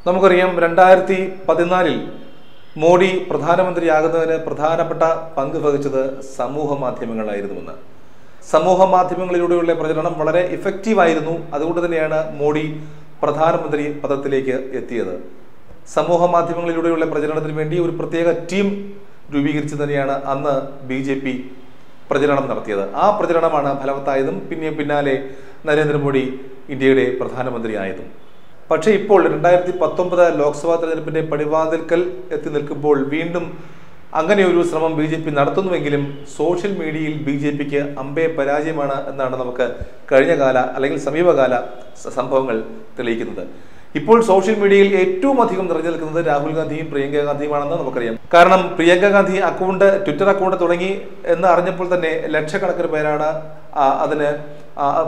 നമുക്കറിയാം 2014 മോഡി പ്രധാനമന്ത്രിയാകുന്നതിന് പ്രധാനപ്പെട്ട പങ്ക് വഹിച്ചത് സമൂഹ മാധ്യമങ്ങളായിരുന്നുവെന്ന്. സമൂഹ മാധ്യമങ്ങളിലൂടെയുള്ള പ്രചരണം വളരെ ഇഫക്റ്റീവായിരുന്നു. അതുകൊണ്ട് തന്നെയാണ് മോഡി പ്രധാനമന്ത്രി പദത്തിലേക്ക് എത്തിയത്. സമൂഹ മാധ്യമങ്ങളിലൂടെയുള്ള പ്രചരണത്തിന് വേണ്ടി ഒരു പ്രത്യേക ടീം രൂപീകരിച്ച് തന്നെയാണ് അന്ന് BJP പ്രചരണം നടത്തിയത്. ആ പ്രചരണമാണ് ഫലവത്തായതും പിന്നാലെ നരേന്ദ്രമോദി ഇന്ത്യയുടെ പ്രധാനമന്ത്രിയായതും. പക്ഷേ ഇപ്പോൾ 2019 ലോക്സഭാ തെരഞ്ഞെടുപ്പിന്റെ പടിവാതിൽക്കൽ എത്തി നിൽക്കുമ്പോൾ വീണ്ടും അങ്ങനെ ഒരു ശ്രമം BJP നടത്തുന്നുവെങ്കിലും സോഷ്യൽ മീഡിയയിൽ BJPക്ക് അമ്പേ പരാജയമാണ് എന്നാണ് നമുക്ക് കഴിഞ്ഞകാല അല്ലെങ്കിൽ സമീപകാല സംഭവങ്ങൾ തെളിയിക്കുന്നത്. ഇപ്പോൾ സോഷ്യൽ മീഡിയയിൽ ഏറ്റവും അധികം നിറഞ്ഞു നിൽക്കുന്നത് രാഹുൽ ഗാന്ധിയും പ്രിയങ്ക ഗാന്ധിയുമാണെന്ന് നമുക്കറിയാം. കാരണം പ്രിയങ്ക ഗാന്ധി ട്വിറ്റർ അക്കൗണ്ട് തുടങ്ങി എന്ന് അറിഞ്ഞപ്പോൾ തന്നെ ലക്ഷക്കണക്കിന് പേരാണ് അതിന്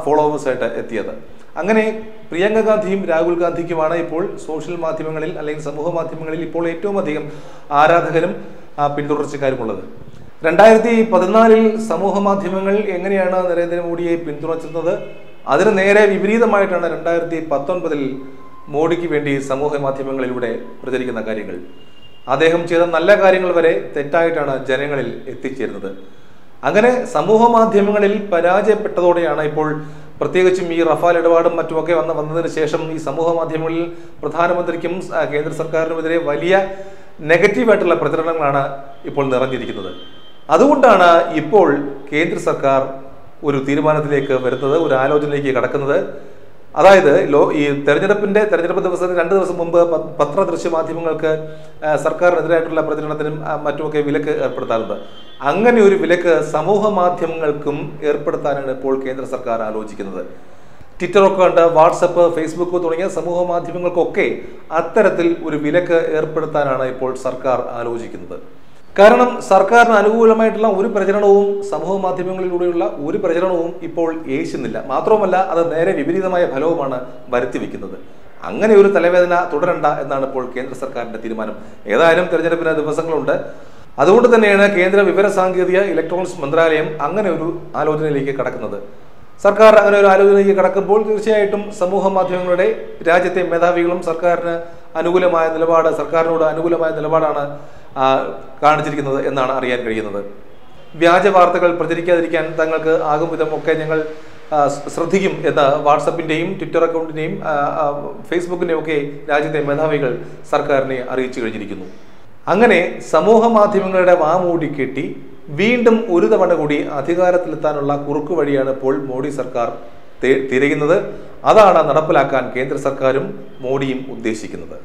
ഫോളോവേഴ്സായിട്ട് എത്തിയത്. അങ്ങനെ പ്രിയങ്ക ഗാന്ധിയും രാഹുൽ ഗാന്ധിക്കുമാണ് ഇപ്പോൾ സോഷ്യൽ മാധ്യമങ്ങളിൽ അല്ലെങ്കിൽ സമൂഹ മാധ്യമങ്ങളിൽ ഇപ്പോൾ ഏറ്റവും അധികം ആരാധകരും പിന്തുടർച്ചക്കാരുമുള്ളത്. 2014 സമൂഹ മാധ്യമങ്ങൾ എങ്ങനെയാണ് നരേന്ദ്രമോദിയെ പിന്തുണച്ചിരുന്നത്, അതിന് നേരെ വിപരീതമായിട്ടാണ് 2019 മോഡിക്ക് വേണ്ടി സമൂഹ മാധ്യമങ്ങളിലൂടെ പ്രചരിക്കുന്ന കാര്യങ്ങൾ. അദ്ദേഹം ചെയ്ത നല്ല കാര്യങ്ങൾ വരെ തെറ്റായിട്ടാണ് ജനങ്ങളിൽ എത്തിച്ചേരുന്നത്. അങ്ങനെ സമൂഹ മാധ്യമങ്ങളിൽ പരാജയപ്പെട്ടതോടെയാണ് ഇപ്പോൾ പ്രത്യേകിച്ചും ഈ റഫാൽ ഇടപാടും മറ്റുമൊക്കെ വന്നതിന് ശേഷം ഈ സമൂഹ മാധ്യമങ്ങളിൽ പ്രധാനമന്ത്രിക്കും കേന്ദ്ര സർക്കാരിനുമെതിരെ വലിയ നെഗറ്റീവായിട്ടുള്ള പ്രചരണങ്ങളാണ് ഇപ്പോൾ നിറഞ്ഞിരിക്കുന്നത്. അതുകൊണ്ടാണ് ഇപ്പോൾ കേന്ദ്ര സർക്കാർ ഒരു തീരുമാനത്തിലേക്ക് വരുന്നത്, ഒരു ആലോചനയിലേക്ക് കടക്കുന്നത്. അതായത് ഈ തെരഞ്ഞെടുപ്പ് ദിവസത്തിന് 2 ദിവസം മുമ്പ് പത്രദൃശ്യ മാധ്യമങ്ങൾക്ക് സർക്കാരിനെതിരായിട്ടുള്ള പ്രചരണത്തിനും മറ്റുമൊക്കെ വിലക്ക് ഏർപ്പെടുത്താറുണ്ട്. അങ്ങനെ ഒരു വിലക്ക് സമൂഹ മാധ്യമങ്ങൾക്കും ഏർപ്പെടുത്താനാണ് ഇപ്പോൾ കേന്ദ്ര സർക്കാർ ആലോചിക്കുന്നത്. ട്വിറ്റർ അക്കൗണ്ട്, വാട്സപ്പ്, ഫേസ്ബുക്ക് തുടങ്ങിയ സമൂഹ മാധ്യമങ്ങൾക്കൊക്കെ അത്തരത്തിൽ ഒരു വിലക്ക് ഏർപ്പെടുത്താനാണ് ഇപ്പോൾ സർക്കാർ ആലോചിക്കുന്നത്. കാരണം സർക്കാരിന് അനുകൂലമായിട്ടുള്ള ഒരു പ്രചരണവും സമൂഹ മാധ്യമങ്ങളിലൂടെയുള്ള ഒരു പ്രചരണവും ഇപ്പോൾ യേശുന്നില്ല. മാത്രവുമല്ല, അത് നേരെ വിപരീതമായ ഫലവുമാണ് വരുത്തി വെക്കുന്നത്. അങ്ങനെ ഒരു തലവേദന തുടരണ്ട എന്നാണ് ഇപ്പോൾ കേന്ദ്ര സർക്കാരിന്റെ തീരുമാനം. ഏതായാലും തെരഞ്ഞെടുപ്പിന് ദിവസങ്ങളുണ്ട്. അതുകൊണ്ട് തന്നെയാണ് കേന്ദ്ര വിവര സാങ്കേതിക ഇലക്ട്രോണിക്സ് മന്ത്രാലയം അങ്ങനെ ഒരു ആലോചനയിലേക്ക് കടക്കുന്നത്. സർക്കാർ അങ്ങനെ ഒരു ആലോചനയിലേക്ക് കടക്കുമ്പോൾ തീർച്ചയായിട്ടും സമൂഹ മാധ്യമങ്ങളുടെ രാജ്യത്തെ മേധാവികളും സർക്കാരിനോട് അനുകൂലമായ നിലപാടാണ് കാണിച്ചിരിക്കുന്നത് എന്നാണ് അറിയാൻ കഴിയുന്നത്. വ്യാജ വാർത്തകൾ പ്രചരിക്കാതിരിക്കാൻ തങ്ങൾക്ക് ആകും വിധം ഒക്കെ ഞങ്ങൾ ശ്രദ്ധിക്കും എന്ന് വാട്സപ്പിന്റെയും ട്വിറ്റർ അക്കൗണ്ടിന്റെയും ഫേസ്ബുക്കിന്റെയും ഒക്കെ രാജ്യത്തെ മേധാവികൾ സർക്കാരിനെ അറിയിച്ചു കഴിഞ്ഞിരിക്കുന്നു. അങ്ങനെ സമൂഹ മാധ്യമങ്ങളുടെ വാമൂടി കെട്ടി വീണ്ടും ഒരു തവണ കൂടി അധികാരത്തിലെത്താനുള്ള കുറുക്കു വഴിയാണ് ഇപ്പോൾ മോഡി സർക്കാർ തിരയുന്നത്. അതാണ് നടപ്പിലാക്കാൻ കേന്ദ്ര സർക്കാരും മോഡിയും ഉദ്ദേശിക്കുന്നത്.